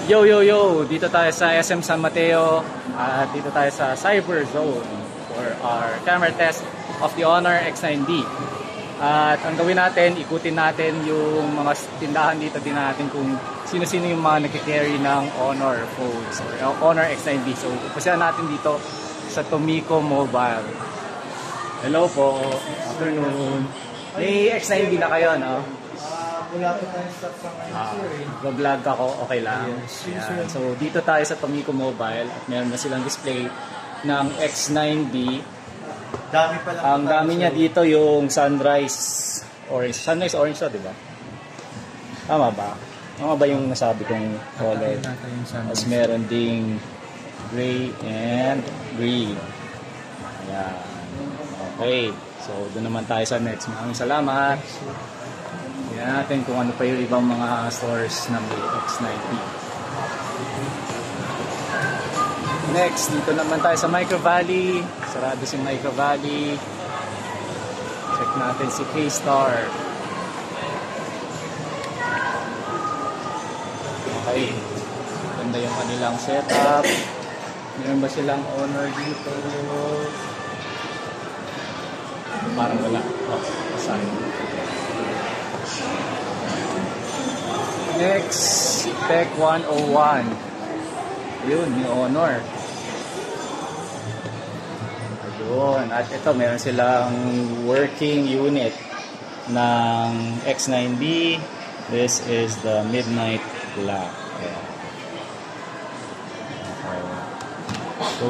Yo, yo, yo! Dito tayo sa SM San Mateo at dito tayo sa Cyber Zone for our camera test of the Honor X9D. At ang gawin natin, ikutin natin yung mga tindahan dito din natin kung sino-sino yung mga nagkikarry ng Honor phones or Honor X9D. So, upusahan natin dito sa Tomico Mobile. Hello po. Afternoon. May X9D na kayo, no? Wala pa tayong stock sa ngayon, sir. Vlog ako, okay lang. Yes. So, dito tayo sa Tomico Mobile at meron na silang display ng X9D. Dami pa lang. Ang dami niya dito yung sunrise orange. Sunrise orange to, di ba? Tama ba? Tama ba yung nasabi kong color? Tapos meron ding gray and green. Ayan. Okay. So, doon naman tayo sa next. Maraming salamat. Tingnan natin kung ano pa yung ibang mga stores ng X9D. Next, dito naman tayo sa Micro Valley. Sarado si Micro Valley. Check natin si K-Star. Okay. Ganda yung kanilang setup. Meron ba silang Honor dito? Parang wala. Oh, aside. Next, Tech 101. Yun, yung Honor. Ayun. At ito, meron silang working unit ng X9D. This is the Midnight Black. Ayan. Okay. So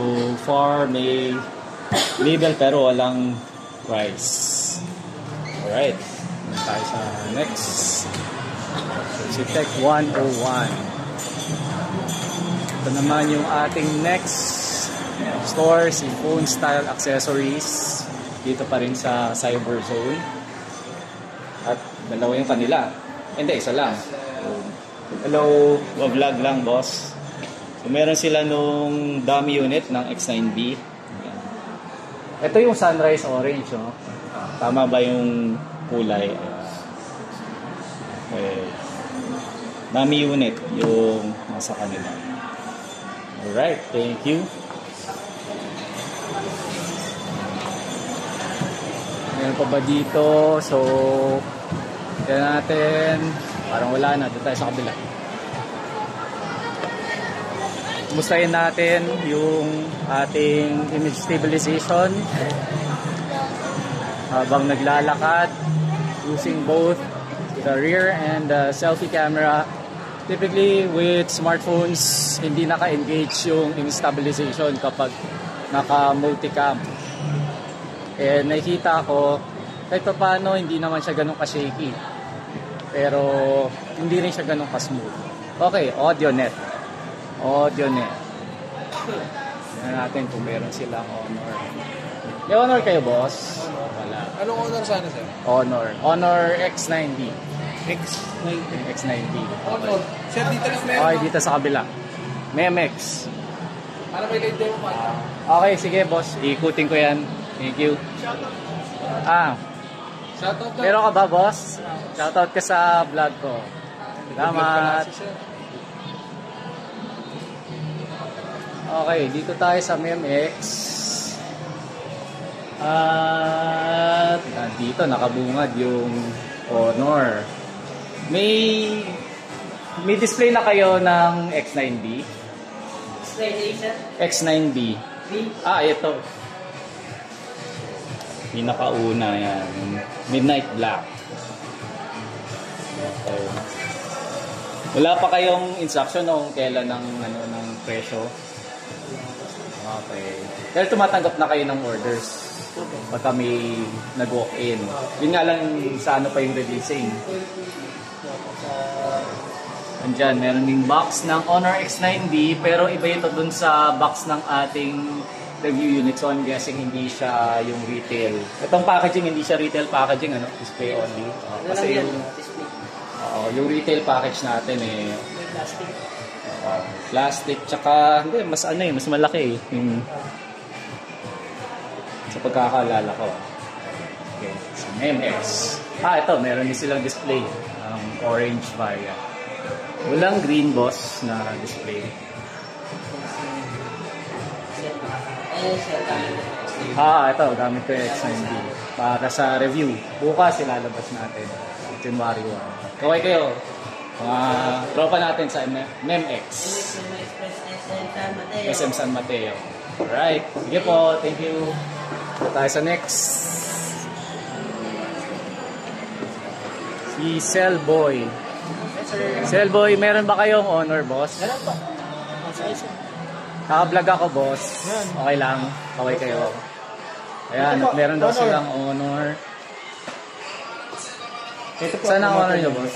far, may label pero walang price. Alright. Tayo sa next. Si Tech 101. Ito naman yung ating next store, si Phone Style Accessories. Dito pa rin sa Cyber Zone. At dalawa yung kanila. Hindi, isa lang. Hello, vlog lang boss. So meron sila nung dummy unit ng X9B. Ito yung sunrise orange, no? Tama ba yung kulay? Okay. Dummy unit yung nasa kanila. Alright, thank you. Meron pa ba dito? So, tignan natin. Parang wala na. Doon tayo sa kabila. Kumustahin natin yung ating image stabilization habang naglalakad using both the rear and the selfie camera. Typically with smartphones, hindi naka-engage yung image stabilization kapag naka-multicam. Eh, nakikita ko kahit pa paano hindi naman siya ganun ka-shaky. Pero hindi rin siya ganun ka-smooth. Okay, AudioNet. AudioNet. Tignan natin kung meron silang Honor. May Honor kayo, boss? Wala. Anong honor sana, sir? Honor. Honor X9D. X90. X9D. Honor. Sir, dito lang meron. Okay, dito sa kabila. Memex. Para may light demo pa. Okay, sige, boss. Ikutin ko yan. Thank you. Shoutout lang. Meron ka ba, boss? Shoutout ka sa vlog ko. Salamat. Okay, dito tayo sa Memex. At dito nakabungad yung Honor. May display na kayo ng X9D? X9D. Ito. Pinakauna yan. Midnight Black. Okay. Wala pa kayong instruction kung kailan ng presyo? Okay. Pero tumatanggap na kayo ng orders pagka may nag-walk-in. Yun nga lang sa ano pa yung releasing. Andyan, meron ding box ng Honor X9D pero iba ito dun sa box ng ating review unit. So I'm guessing hindi siya yung retail. Itong packaging hindi siya retail packaging, display only. Kasi yung retail package natin plastic tsaka hindi mas malaki yung sa pagkakaalala ko. Okay, so MX. Ito meron din silang display orange variant. Walang green boss na display. Ito, gamit ko yung X9B para sa review. Bukas ilalabas natin, January 1. Kaway kayo, mga tropa natin sa MX, SM San Mateo. Alright, sige po, thank you. Ito tayo sa next. Si Cellboy. Cellboy, meron ba kayong Honor, boss? Meron po. Naka-vlog ako, boss. Okay lang. Kaway kayo. Ayan, meron daw silang Honor. Saan ang Honor nyo, boss?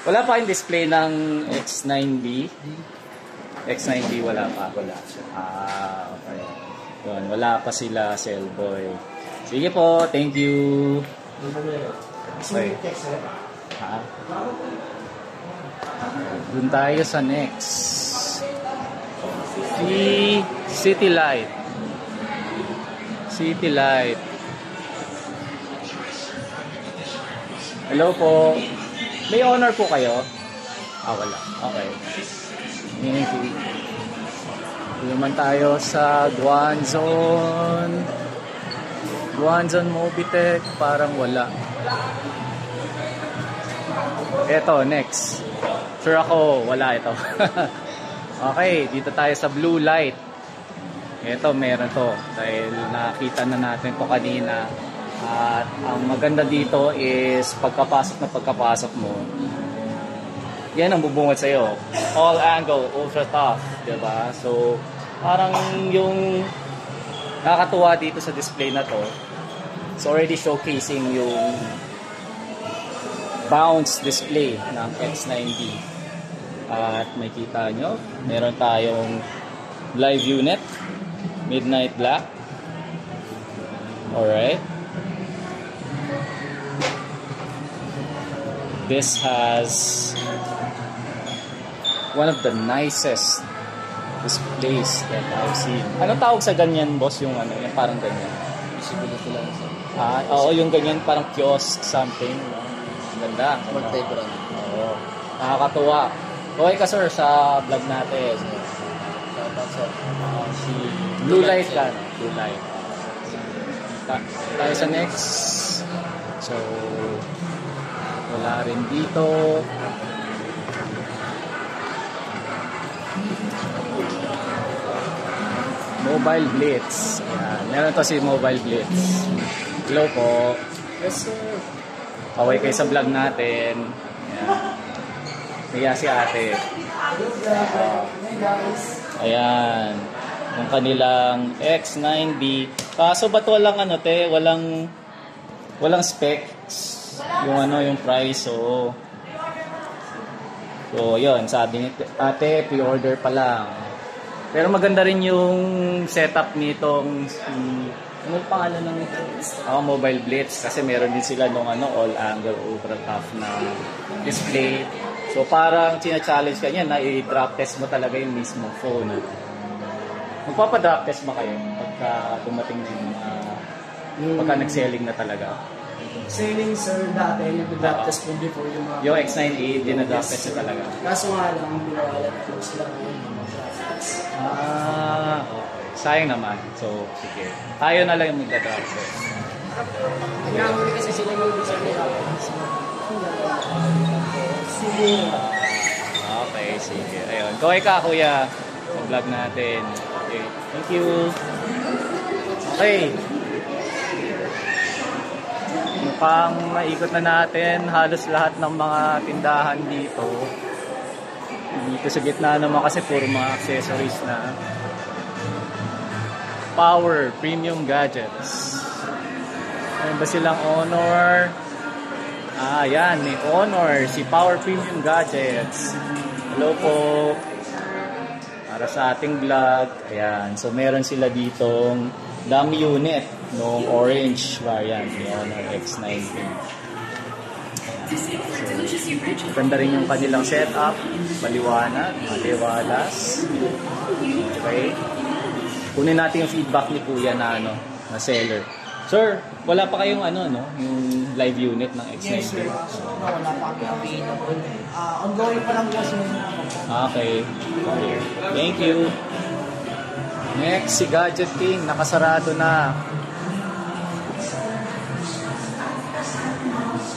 Wala pa yung display ng X9B? X9B wala pa. Okay. Yun, wala pa sila, Cellboy. Sige po, thank you. Okay. Dun tayo sa next. City Light. City Light. Hello po. May Honor po kayo? Wala. Okay. Thank you. Naman tayo sa Guanzon. Guanzon Mobitech. Parang wala. Eto, next. Sure ako, wala ito. Okay, dito tayo sa Blue Light. Ito, meron to. Dahil nakita na natin to kanina. At ang maganda dito is pagkapasok mo, yan ang bubungad sa'yo. All angle, ultra tough. Diba? So, parang yung nakakatuwa dito sa display na to, it's already showcasing yung bounce display ng X9B. At makita nyo, meron tayong live unit, midnight black. Alright. This has one of the nicest displays that I've seen. Anong tawag sa ganyan, boss? Yung ano, yung parang ganyan. Oo, yung ganyan parang kiosk something. Ganda. Oo. Nakakatuwa. Okay ka, sir, sa vlog natin. Si Blue Light lang. Blue Light. Tayo sa next. So, wala rin dito. Mobile Blitz. Ayan. Meron to si Mobile Blitz. Hello po. Yes, sir. Okay kayo sa vlog natin. Ayan. Kaya si ate. Ayan. Yung kanilang X9B. Kaso ba't walang ano te? Walang specs. Yung ano, yung price. So yun. Sabi ni ate, pre-order pa lang. Pero maganda rin yung setup nitong ano yung pangalan ng Mobile Blitz, kasi meron din sila nung all angle ultra tough na display. So parang china-challenge ka niya na i-drop test mo talaga yung mismo phone. Magpapa-drop test ba kayo pagka dumating na yung pagka nag-selling na talaga? Selling, sir, dati nag-drop test ko before yung mga... Yung X9A, dinadrop test na talaga. Kaso nga lang, ang pinawala na close lang yun. Okay. Sayang naman. So, sige. Tayo na lang yung magda-drop test. Pinamuli kasi sila yung design nila. Okay, sige. Ayun. Kaway ka, kuya. Sa vlog natin. Okay. Thank you. Okay. Mukhang maikot na natin halos lahat ng mga tindahan dito. Dito sa gitna naman kasi puro mga accessories na. Power Premium Gadgets. Meron ba silang Honor? Yan, may Honor, si Power Premium Gadgets. Hello po. Para sa ating vlog. Ayan, so meron sila ditong dummy unit nung orange variant, ni Honor X9B. So, ganda rin yung kanilang setup. Maliwanag, maliwalas. Okay. Kunin natin yung feedback ni Kuya na na seller. Sir, wala pa kayong ano, no? Yung live unit ng X90? Yes, sir. So, wala pa kami available. Ongoing pa lang kasi yung Okay. Thank you. Next, si Gadget King. Nakasarado na.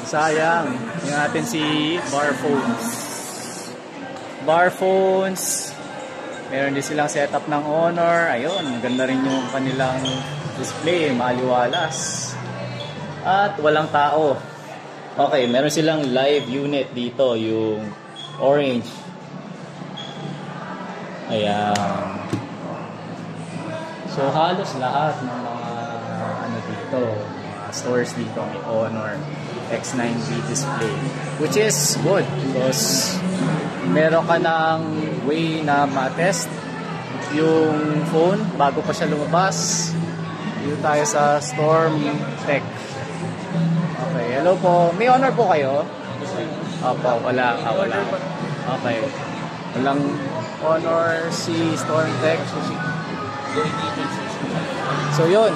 Sayang. Yung natin si Barphones. Barphones. Meron din silang setup ng Honor. Ayun, ganda rin yung kanilang display. Maliwalas. At walang tao. Okay, meron silang live unit dito. Yung orange. Ayan. So halos lahat ng mga ano dito, mga stores dito may Honor X90 display, which is good because meron ka ng way na ma-test yung phone bago pa siya lumabas. Dito tayo sa Storm Tech. Okay, hello po. May Honor po kayo? Opo, wala. Wala. Okay. Walang Honor si Storm Tech. So yun,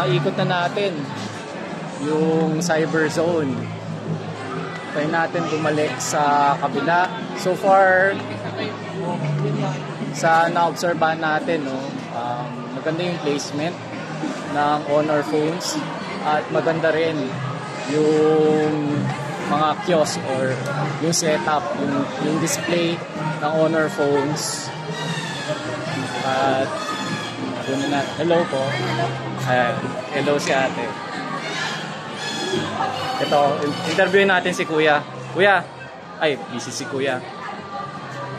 ikot na natin yung Cyber Zone. Try natin bumalik sa kabila. So far, sa na-obserbahan natin, no, maganda yung placement ng Honor phones at maganda rin yung mga kiosk or yung setup, yung display ng Honor phones. At hello po. Hello si ate. Ito, interviewin natin si Kuya. Kuya, ay, busy si Kuya.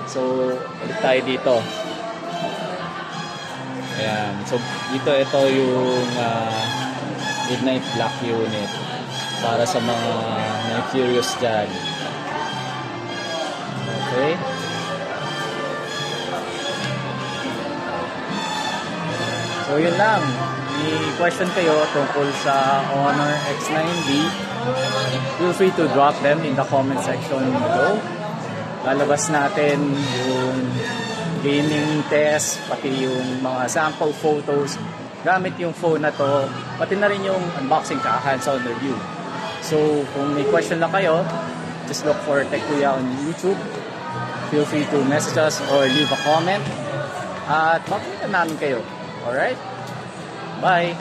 So, ulit tayo dito. Ayan. So, ito yung Midnight Black unit para sa mga na-curious dyan. Okay. So yun lang, i-question kayo tungkol sa Honor X90, feel free to drop them in the comment section below. Lalabas natin yung gaming test, pati yung mga sample photos gamit yung phone na to, pati na rin yung unboxing ka, hands-on review. So kung may question lang kayo, just look for Tech Kuya on YouTube. Feel free to message us or leave a comment at makikita namin kayo. Alright? Bye!